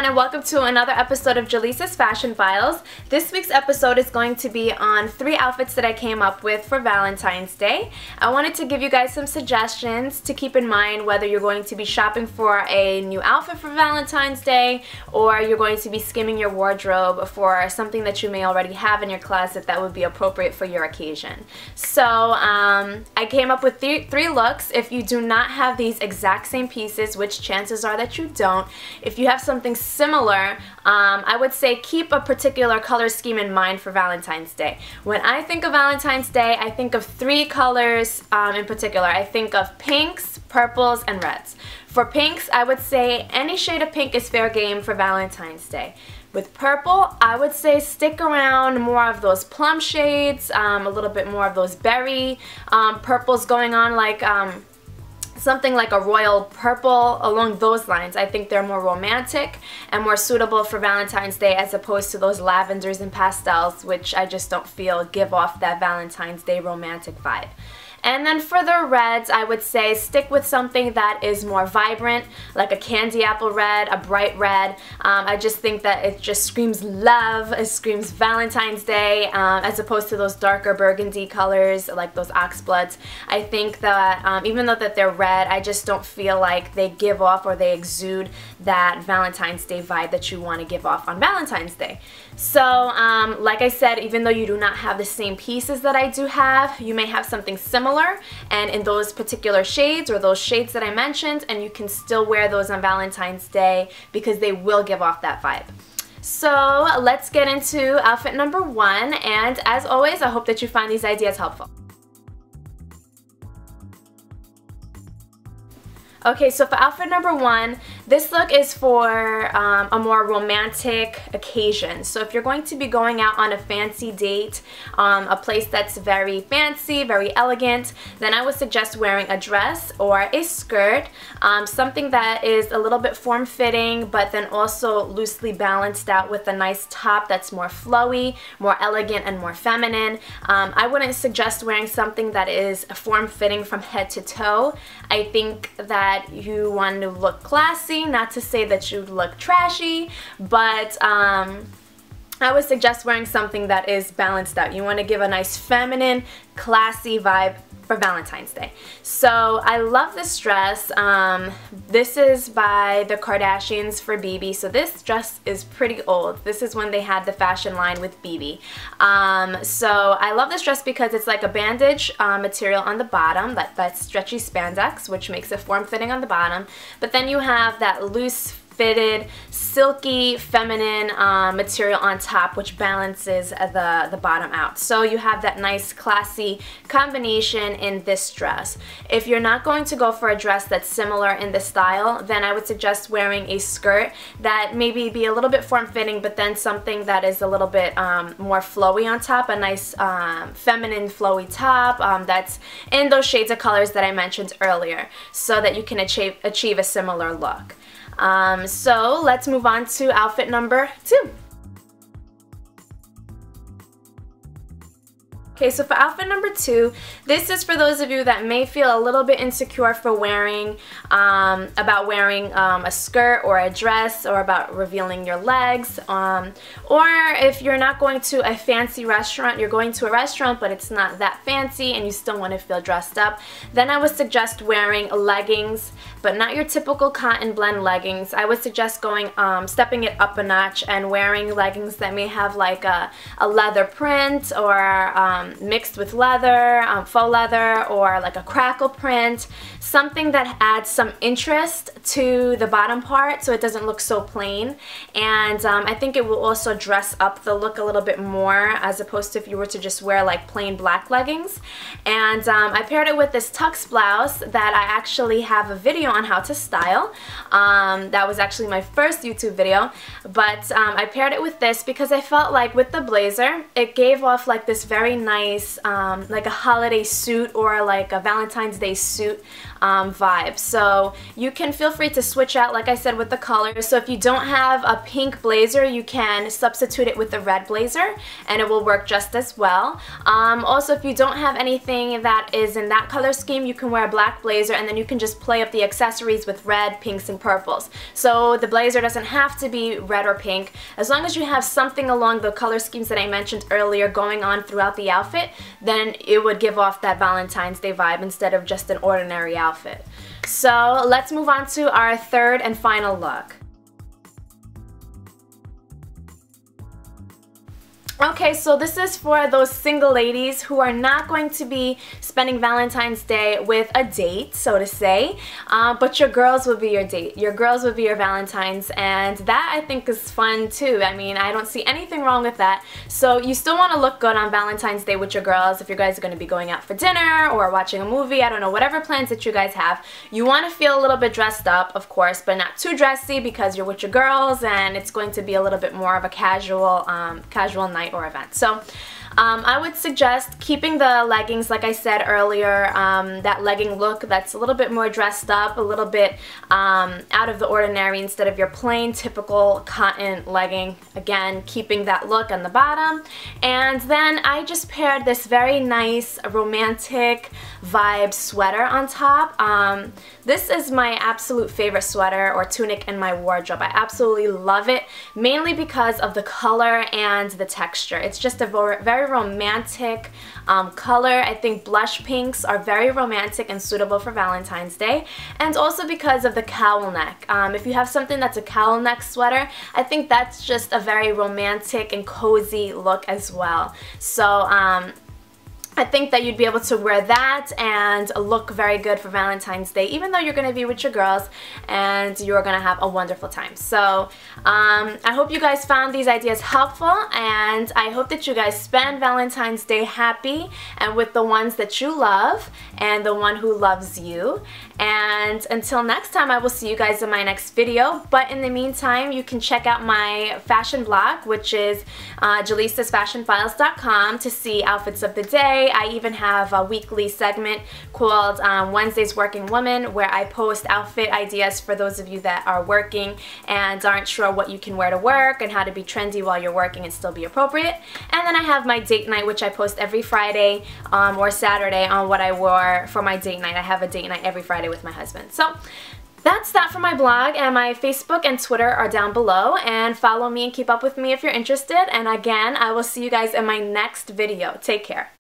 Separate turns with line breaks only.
everyone, and welcome to another episode of Jalisa's Fashion Files. This week's episode is going to be on 3 outfits that I came up with for Valentine's Day. I wanted to give you guys some suggestions to keep in mind whether you're going to be shopping for a new outfit for Valentine's Day or you're going to be skimming your wardrobe for something that you may already have in your closet that would be appropriate for your occasion. So I came up with three looks. If you do not have these exact same pieces, which chances are that you don't, if you have something similar, I would say keep a particular color scheme in mind for Valentine's Day. When I think of Valentine's Day, I think of 3 colors in particular. I think of pinks, purples, and reds. For pinks, I would say any shade of pink is fair game for Valentine's Day. With purple, I would say stick around more of those plum shades, a little bit more of those berry purples going on, like something like a royal purple, along those lines. I think they're more romantic and more suitable for Valentine's Day as opposed to those lavenders and pastels, which I just don't feel give off that Valentine's Day romantic vibe. And then for the reds, I would say stick with something that is more vibrant, like a candy apple red, a bright red. I just think that it just screams love, it screams Valentine's Day, as opposed to those darker burgundy colors like those oxbloods. I think that even though that they're red, I just don't feel like they give off or they exude that Valentine's Day vibe that you want to give off on Valentine's Day. So like I said, even though you do not have the same pieces that I do have, you may have something similar and in those particular shades or those shades that I mentioned, and you can still wear those on Valentine's Day because they will give off that vibe. So let's get into outfit number 1, and as always, I hope that you find these ideas helpful. Okay, so for outfit number 1, this look is for a more romantic occasion. So if you're going to be going out on a fancy date, a place that's very fancy, very elegant, then I would suggest wearing a dress or a skirt, something that is a little bit form-fitting but then also loosely balanced out with a nice top that's more flowy, more elegant, and more feminine. I wouldn't suggest wearing something that is form-fitting from head to toe. I think that you want to look classy, not to say that you look trashy, but I would suggest wearing something that is balanced out. You want to give a nice feminine, classy vibe for Valentine's Day. So I love this dress. This is by the Kardashians for BeBe. So this dress is pretty old. This is when they had the fashion line with BeBe. So I love this dress because it's like a bandage material on the bottom, that stretchy spandex, which makes it form-fitting on the bottom. But then you have that loose fitted, silky, feminine material on top, which balances the bottom out. So you have that nice, classy combination in this dress. If you're not going to go for a dress that's similar in the style, then I would suggest wearing a skirt that maybe be a little bit form-fitting, but then something that is a little bit more flowy on top, a nice feminine, flowy top that's in those shades of colors that I mentioned earlier, so that you can achieve a similar look. So let's move on to outfit number 2. Okay, so for outfit number 2, this is for those of you that may feel a little bit insecure for wearing, about wearing a skirt or a dress, or about revealing your legs, or if you're not going to a fancy restaurant, you're going to a restaurant but it's not that fancy and you still want to feel dressed up, then I would suggest wearing leggings, but not your typical cotton blend leggings. I would suggest going, stepping it up a notch and wearing leggings that may have like a leather print, or mixed with leather, faux leather, or like a crackle print, something that adds some interest to the bottom part so it doesn't look so plain. And I think it will also dress up the look a little bit more, as opposed to if you were to just wear like plain black leggings. And I paired it with this tux blouse that I actually have a video on how to style. That was actually my first YouTube video, but I paired it with this because I felt like with the blazer, it gave off like this very nice nice like a holiday suit or like a Valentine's Day suit vibe. So you can feel free to switch out, like I said, with the colors. So if you don't have a pink blazer, you can substitute it with a red blazer and it will work just as well. Also, if you don't have anything that is in that color scheme, you can wear a black blazer and then you can just play up the accessories with red, pinks, and purples. So the blazer doesn't have to be red or pink. As long as you have something along the color schemes that I mentioned earlier going on throughout the outfit, then it would give off that Valentine's Day vibe instead of just an ordinary outfit. So let's move on to our third and final look. Okay, so this is for those single ladies who are not going to be spending Valentine's Day with a date, so to say, but your girls will be your date. Your girls will be your Valentines, and that I think is fun too. I mean, I don't see anything wrong with that. So you still want to look good on Valentine's Day with your girls if you guys are going to be going out for dinner or watching a movie, I don't know, whatever plans that you guys have. You want to feel a little bit dressed up, of course, but not too dressy because you're with your girls and it's going to be a little bit more of a casual night or event. So I would suggest keeping the leggings, like I said earlier, that legging look that's a little bit more dressed up, a little bit out of the ordinary instead of your plain typical cotton legging. Again, keeping that look on the bottom. And then I just paired this very nice romantic vibe sweater on top. This is my absolute favorite sweater or tunic in my wardrobe. I absolutely love it, mainly because of the color and the texture. It's just a very romantic color. I think blush pinks are very romantic and suitable for Valentine's Day, and also because of the cowl neck. If you have something that's a cowl neck sweater, I think that's just a very romantic and cozy look as well. So I think that you'd be able to wear that and look very good for Valentine's Day, even though you're going to be with your girls and you're going to have a wonderful time. So I hope you guys found these ideas helpful, and I hope that you guys spend Valentine's Day happy and with the ones that you love and the one who loves you. And until next time, I will see you guys in my next video. But in the meantime, you can check out my fashion blog, which is jalisasfashionfiles.com, to see outfits of the day. I even have a weekly segment called Wednesday's Working Woman, where I post outfit ideas for those of you that are working and aren't sure what you can wear to work and how to be trendy while you're working and still be appropriate. And then I have my date night, which I post every Friday or Saturday on what I wore for my date night. I have a date night every Friday with my husband. So that's that for my blog, and my Facebook and Twitter are down below, and follow me and keep up with me if you're interested. And again, I will see you guys in my next video. Take care.